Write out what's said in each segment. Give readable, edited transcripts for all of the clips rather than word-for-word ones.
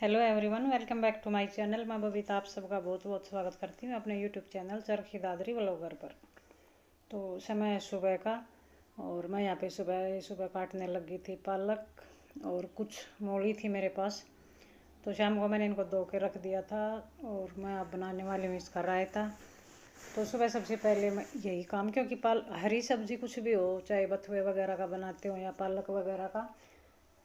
Hello everyone, welcome back to my channel. मैं बबीता आप सबका बहुत बहुत स्वागत करती हूँ अपने YouTube channel Charkhi Dadri vlogger पर। तो समय है सुबह का और मैं यहाँ पे सुबह काटने लगी थी पालक और कुछ मूली थी मेरे पास। तो शाम को मैंने इनको धो के रख दिया था और मैं अब बनाने वाली हूँ इसका रायता। तो सुबह सबसे पहले मैं यही काम, क्योंकि हरी सब्जी कुछ भी हो, चाहे बथुए वगैरह का बनाते हो या पालक वगैरह का,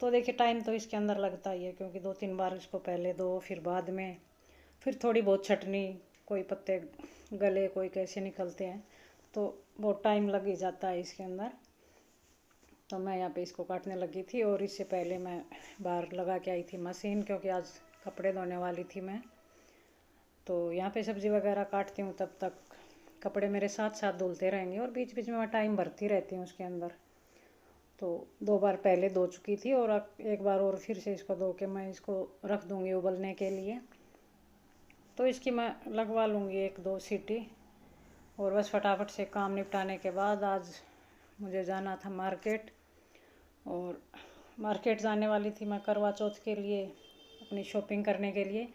तो देखिए टाइम तो इसके अंदर लगता ही है, क्योंकि 2-3 बार इसको पहले दो, फिर बाद में फिर थोड़ी बहुत छटनी, कोई पत्ते गले कोई कैसे निकलते हैं, तो बहुत टाइम लग ही जाता है इसके अंदर। तो मैं यहाँ पे इसको काटने लगी थी और इससे पहले मैं बाहर लगा के आई थी मशीन, क्योंकि आज कपड़े धोने वाली थी मैं। तो यहाँ पे सब्ज़ी वगैरह काटती हूँ, तब तक कपड़े मेरे साथ साथ धुलते रहेंगे और बीच बीच में मैं टाइम भरती रहती हूँ उसके अंदर। तो 2 बार पहले धो चुकी थी और अब एक बार और फिर से इसको धो के मैं इसको रख दूँगी उबलने के लिए। तो इसकी मैं लगवा लूँगी 1-2 सीटी और बस फटाफट से काम निपटाने के बाद आज मुझे जाना था मार्केट। और मार्केट जाने वाली थी मैं करवा चौथ के लिए, अपनी शॉपिंग करने के लिए,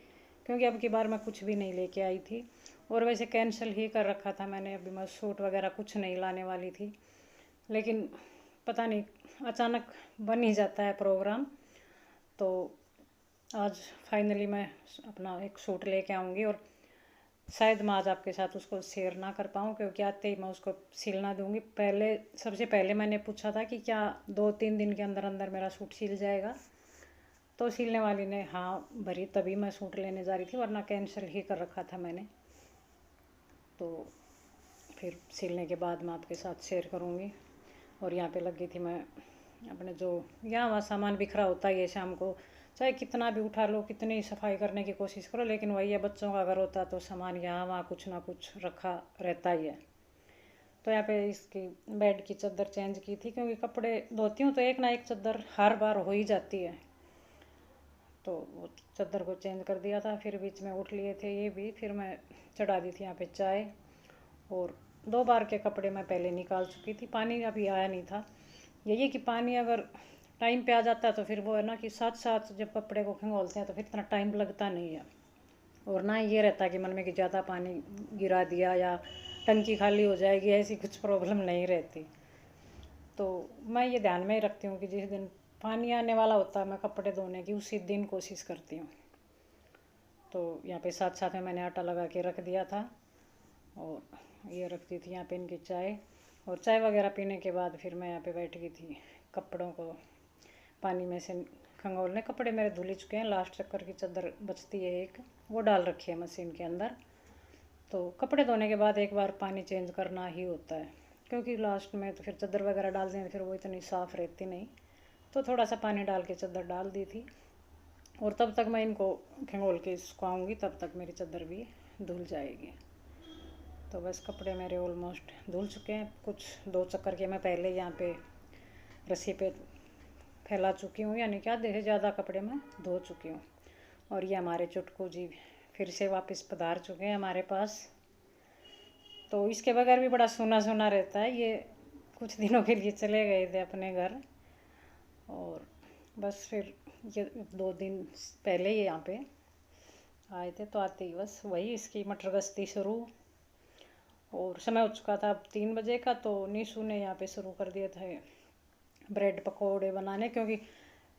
क्योंकि अब की बार मैं कुछ भी नहीं लेके आई थी। और वैसे कैंसिल ही कर रखा था मैंने, अभी मैं सूट वगैरह कुछ नहीं लाने वाली थी, लेकिन पता नहीं अचानक बन ही जाता है प्रोग्राम। तो आज फाइनली मैं अपना एक सूट लेके आऊँगी और शायद मैं आज आपके साथ उसको शेयर ना कर पाऊँ, क्योंकि आते ही मैं उसको सिलना दूँगी। सबसे पहले मैंने पूछा था कि क्या 2-3 दिन के अंदर अंदर मेरा सूट सिल जाएगा, तो सिलने वाली ने हाँ भरी, तभी मैं सूट लेने जा रही थी, वरना कैंसिल ही कर रखा था मैंने। तो फिर सिलने के बाद मैं आपके साथ शेयर करूँगी। और यहाँ पे लगी थी मैं अपने, जो यहाँ वहाँ सामान बिखरा होता ही है शाम को, चाहे कितना भी उठा लो, कितनी सफाई करने की कोशिश करो, लेकिन वही है, बच्चों का घर होता है तो सामान यहाँ वहाँ कुछ ना कुछ रखा रहता ही है। तो यहाँ पे इसकी बेड की चादर चेंज की थी, क्योंकि कपड़े धोती हूँ तो एक ना एक चादर हर बार हो ही जाती है। तो वो चादर को चेंज कर दिया था, फिर बीच में उठ लिए थे ये भी, फिर मैं चढ़ा दी थी यहाँ पे चाय। और 2 बार के कपड़े मैं पहले निकाल चुकी थी, पानी अभी आया नहीं था। यही है कि पानी अगर टाइम पे आ जाता है तो फिर वो है ना कि साथ साथ जब कपड़े को खंगोलते हैं तो फिर इतना टाइम लगता नहीं है। और ना ये रहता है कि मन में कि ज़्यादा पानी गिरा दिया या टंकी खाली हो जाएगी, ऐसी कुछ प्रॉब्लम नहीं रहती। तो मैं ये ध्यान में ही रखती हूँ कि जिस दिन पानी आने वाला होता है मैं कपड़े धोने की उसी दिन कोशिश करती हूँ। तो यहाँ पे साथ साथ में मैंने आटा लगा के रख दिया था और ये रखती थी यहाँ पे इनकी चाय। और चाय वगैरह पीने के बाद फिर मैं यहाँ पे बैठ गई थी कपड़ों को पानी में से खंगोलने। कपड़े मेरे धुल चुके हैं, लास्ट चक्कर की चादर बचती है एक, वो डाल रखी है मशीन के अंदर। तो कपड़े धोने के बाद एक बार पानी चेंज करना ही होता है, क्योंकि लास्ट में तो फिर चादर वगैरह डाल दें फिर वो इतनी साफ़ रहती नहीं। तो थोड़ा सा पानी डाल के चादर डाल दी थी और तब तक मैं इनको खंगोल के सुखाऊँगी, तब तक मेरी चादर भी धुल जाएगी। तो बस कपड़े मेरे ऑलमोस्ट धुल चुके हैं। कुछ 2 चक्कर के मैं पहले यहाँ पे रस्सी पे फैला चुकी हूँ, यानी कि आधे से ज़्यादा कपड़े मैं धो चुकी हूँ। और ये हमारे चुटकू जी फिर से वापस पधार चुके हैं हमारे पास। तो इसके बगैर भी बड़ा सूना सूना रहता है, ये कुछ दिनों के लिए चले गए थे अपने घर और बस फिर ये 2 दिन पहले ही यहाँ पे आए थे। तो आते ही बस वही इसकी मटर गश्ती शुरू। और समय हो चुका था अब 3 बजे का, तो नीशू ने यहाँ पे शुरू कर दिए थे ब्रेड पकोड़े बनाने, क्योंकि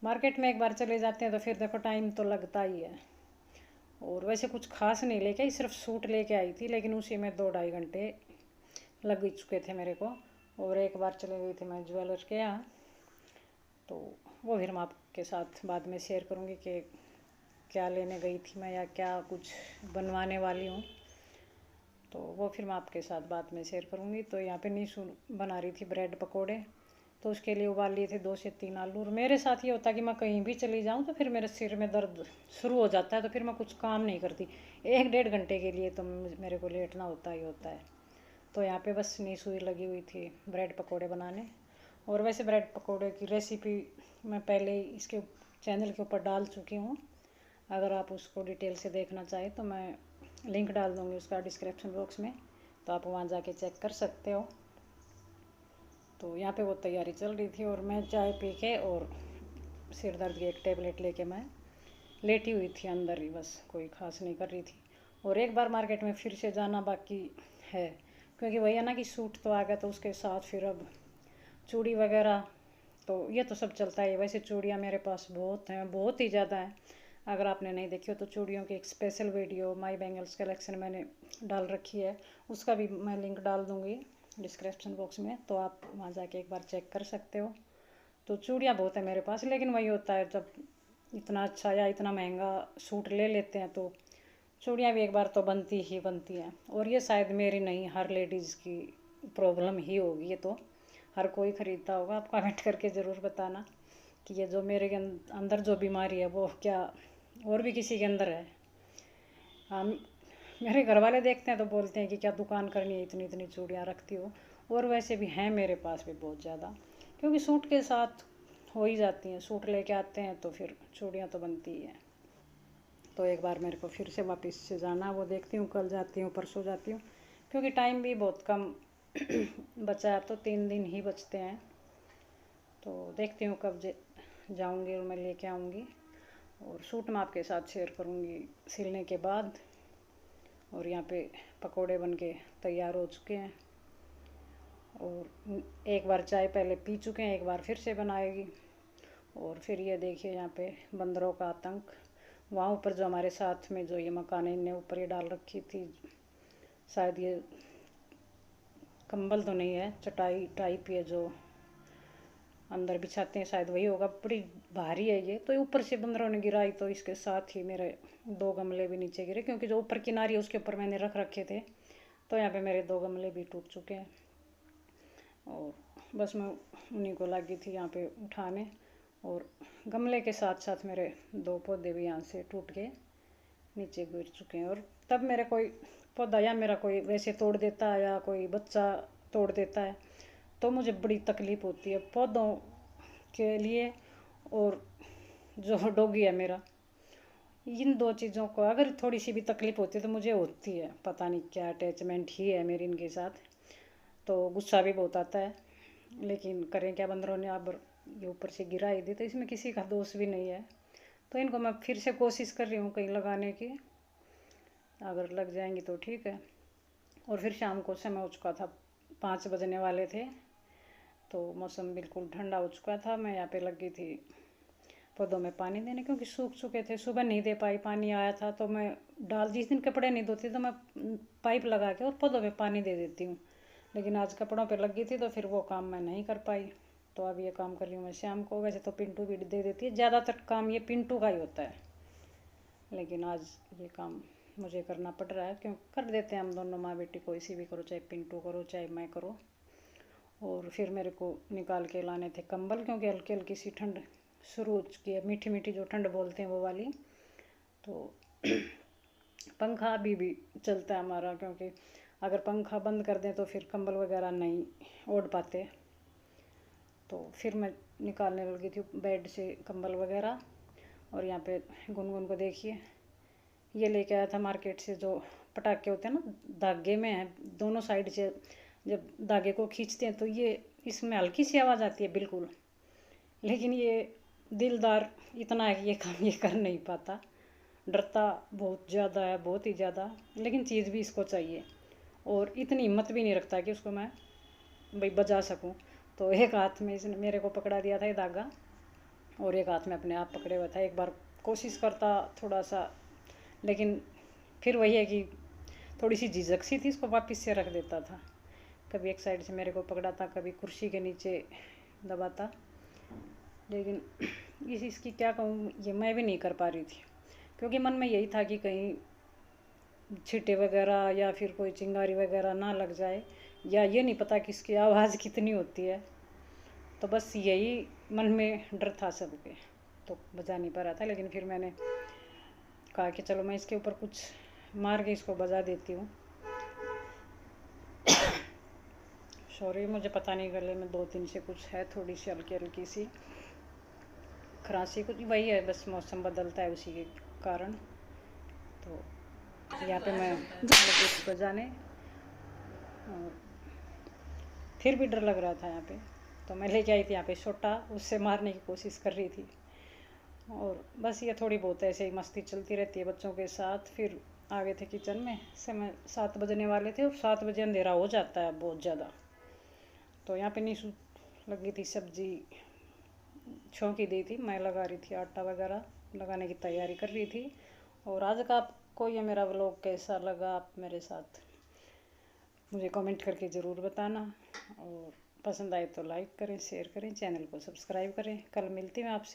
मार्केट में एक बार चले जाते हैं तो फिर देखो टाइम तो लगता ही है। और वैसे कुछ खास नहीं लेके आई, सिर्फ सूट लेके आई थी, लेकिन उसी में 2-2.5 घंटे लग ही चुके थे मेरे को। और एक बार चले गई थी मैं ज्वेलर के यहाँ, तो वो फिर मैं आपके साथ बाद में शेयर करूँगी कि क्या लेने गई थी मैं या क्या कुछ बनवाने वाली हूँ, तो वो फिर मैं आपके साथ बाद में शेयर करूँगी। तो यहाँ पे नीशू बना रही थी ब्रेड पकोड़े, तो उसके लिए उबाल लिए थे 2 से 3 आलू। और मेरे साथ ये होता है कि मैं कहीं भी चली जाऊँ तो फिर मेरे सिर में दर्द शुरू हो जाता है, तो फिर मैं कुछ काम नहीं करती 1-1.5 घंटे के लिए, तो मेरे को लेटना होता ही होता है। तो यहाँ पे बस नीशू ही लगी हुई थी ब्रेड पकोड़े बनाने। और वैसे ब्रेड पकोड़े की रेसिपी मैं पहले ही इसके चैनल के ऊपर डाल चुकी हूँ, अगर आप उसको डिटेल से देखना चाहें तो मैं लिंक डाल दूँगी उसका डिस्क्रिप्शन बॉक्स में, तो आप वहाँ जाके चेक कर सकते हो। तो यहाँ पे वो तैयारी चल रही थी और मैं चाय पी के और सिर दर्द की एक टेबलेट लेके मैं लेटी हुई थी अंदर ही, बस कोई खास नहीं कर रही थी। और एक बार मार्केट में फिर से जाना बाकी है, क्योंकि वही है ना कि सूट तो आ गया, तो उसके साथ फिर अब चूड़ी वगैरह तो ये तो सब चलता है। वैसे चूड़ियाँ मेरे पास बहुत हैं, बहुत ही ज़्यादा हैं। अगर आपने नहीं देखी हो तो चूड़ियों की एक special video my bangles collection मैंने डाल रखी है, उसका भी मैं लिंक डाल दूँगी डिस्क्रिप्शन बॉक्स में, तो आप वहाँ जाके एक बार चेक कर सकते हो। तो चूड़ियाँ बहुत है मेरे पास, लेकिन वही होता है जब इतना अच्छा या इतना महंगा सूट ले लेते हैं तो चूड़ियाँ भी एक बार तो बनती ही बनती हैं। और ये शायद मेरी नहीं, हर लेडीज़ की प्रॉब्लम ही होगी, ये तो हर कोई ख़रीदता होगा। आप कमेंट करके ज़रूर बताना कि ये जो मेरे के अंदर जो बीमारी है वो क्या और भी किसी के अंदर है। हम मेरे घर वाले देखते हैं तो बोलते हैं कि क्या दुकान करनी है, इतनी इतनी चूड़ियाँ रखती हो। और वैसे भी हैं मेरे पास भी बहुत ज़्यादा, क्योंकि सूट के साथ हो ही जाती हैं। सूट लेके आते हैं तो फिर चूड़ियाँ तो बनती ही हैं। तो एक बार मेरे को फिर से वापस से जाना, वो देखती हूँ कल जाती हूँ परसों जाती हूँ, क्योंकि टाइम भी बहुत कम बचा है। अब तो 3 दिन ही बचते हैं, तो देखती हूँ कब जाऊँगी और मैं लेके आऊँगी। और सूट मैं आपके साथ शेयर करूँगी सिलने के बाद। और यहाँ पे पकोड़े बन के तैयार हो चुके हैं, और एक बार चाय पहले पी चुके हैं, एक बार फिर से बनाएगी। और फिर ये देखिए यहाँ पे बंदरों का आतंक। वहाँ ऊपर जो हमारे साथ में जो ये मकान है, इनने ऊपर ये डाल रखी थी, शायद ये कंबल तो नहीं है, चटाई टाइप है जो अंदर बिछाते हैं, शायद वही होगा। बड़ी भारी है ये, तो ऊपर से बंदरों ने गिराई तो इसके साथ ही मेरे 2 गमले भी नीचे गिरे, क्योंकि जो ऊपर किनारी है उसके ऊपर मैंने रख रखे थे। तो यहाँ पे मेरे 2 गमले भी टूट चुके हैं। और बस मैं उन्हीं को लगी थी यहाँ पे उठाने, और गमले के साथ साथ मेरे 2 पौधे भी यहाँ से टूट के नीचे गिर चुके हैं। और तब मेरे कोई पौधा या मेरा कोई वैसे तोड़ देता है या कोई बच्चा तोड़ देता है तो मुझे बड़ी तकलीफ़ होती है पौधों के लिए। और जो डॉगी है मेरा, इन 2 चीज़ों को अगर थोड़ी सी भी तकलीफ़ होती है तो मुझे होती है, पता नहीं क्या अटैचमेंट ही है मेरी इनके साथ। तो गुस्सा भी बहुत आता है, लेकिन करें क्या, बंदरों ने अब ये ऊपर से गिरा ही दी, तो इसमें किसी का दोष भी नहीं है। तो इनको मैं फिर से कोशिश कर रही हूँ कहीं लगाने की, अगर लग जाएंगी तो ठीक है। और फिर शाम को समय हो चुका था, 5 बजने वाले थे, तो मौसम बिल्कुल ठंडा हो चुका था। मैं यहाँ पे लगी थी पौधों में पानी देने, क्योंकि सूख चुके थे, सुबह नहीं दे पाई। पानी आया था तो मैं जिस दिन कपड़े नहीं धोती तो मैं पाइप लगा के और पौधों में पानी दे देती हूँ, लेकिन आज कपड़ों पे लगी थी तो फिर वो काम मैं नहीं कर पाई। तो अब ये काम कर रही हूँ मैं शाम को। वैसे तो पिंटू भी दे देती है, ज़्यादातर काम ये पिंटू का ही होता है, लेकिन आज ये काम मुझे करना पड़ रहा है, क्यों कर देते हैं हम दोनों माँ बेटी, कोई सी भी करो, चाहे पिंटू करो चाहे मैं करो। और फिर मेरे को निकाल के लाने थे कंबल, क्योंकि हल्की हल्की सी ठंड शुरू हो चुकी है, मीठी मीठी जो ठंड बोलते हैं वो वाली। तो पंखा अभी भी चलता है हमारा, क्योंकि अगर पंखा बंद कर दें तो फिर कंबल वगैरह नहीं ओढ़ पाते। तो फिर मैं निकालने लगी थी बेड से कंबल वगैरह। और यहाँ पे गुनगुन को देखिए, ये लेके आया था मार्केट से, जो पटाखे होते हैं ना, धागे में है दोनों साइड से, जब धागे को खींचते हैं तो ये इसमें हल्की सी आवाज़ आती है बिल्कुल, लेकिन ये दिलदार इतना है कि ये काम ये कर नहीं पाता, डरता बहुत ज़्यादा है, बहुत ही ज़्यादा, लेकिन चीज़ भी इसको चाहिए। और इतनी हिम्मत भी नहीं रखता कि उसको मैं भाई बजा सकूं। तो एक हाथ में इसने मेरे को पकड़ा दिया था ये धागा, और एक हाथ में अपने आप पकड़े हुआ था। एक बार कोशिश करता थोड़ा सा, लेकिन फिर वही है कि थोड़ी सी झिझक सी थी, इसको वापस से रख देता था। कभी एक साइड से मेरे को पकड़ाता, कभी कुर्सी के नीचे दबाता, लेकिन इसकी क्या कहूँ, ये मैं भी नहीं कर पा रही थी, क्योंकि मन में यही था कि कहीं छींटे वगैरह या फिर कोई चिंगारी वगैरह ना लग जाए, या ये नहीं पता कि इसकी आवाज़ कितनी होती है। तो बस यही मन में डर था सबके, तो बजा नहीं पा रहा था। लेकिन फिर मैंने कहा कि चलो मैं इसके ऊपर कुछ मार के इसको बजा देती हूँ। सॉरी, मुझे पता नहीं, गले में 2 दिन से कुछ है, थोड़ी सी हल्की हल्की सी खरांसी, कुछ वही है, बस मौसम बदलता है उसी के कारण। तो यहाँ पे मैं लगी बजाने, और फिर भी डर लग रहा था यहाँ पे, तो मैं लेके आई थी यहाँ पे छोटा, उससे मारने की कोशिश कर रही थी। और बस ये थोड़ी बहुत ऐसे ही मस्ती चलती रहती है बच्चों के साथ। फिर आ गए थे किचन में, समय 7 बजने वाले थे और 7 बजे अंधेरा हो जाता है बहुत ज़्यादा। तो यहाँ पे नीशू लगी थी सब्जी छौंकी दी थी, मैं लगा रही थी आटा वगैरह लगाने की तैयारी कर रही थी। और आज का आपको ये मेरा व्लॉग कैसा लगा, आप मेरे साथ मुझे कमेंट करके ज़रूर बताना। और पसंद आए तो लाइक करें, शेयर करें, चैनल को सब्सक्राइब करें। कल मिलती हूँ आपसे।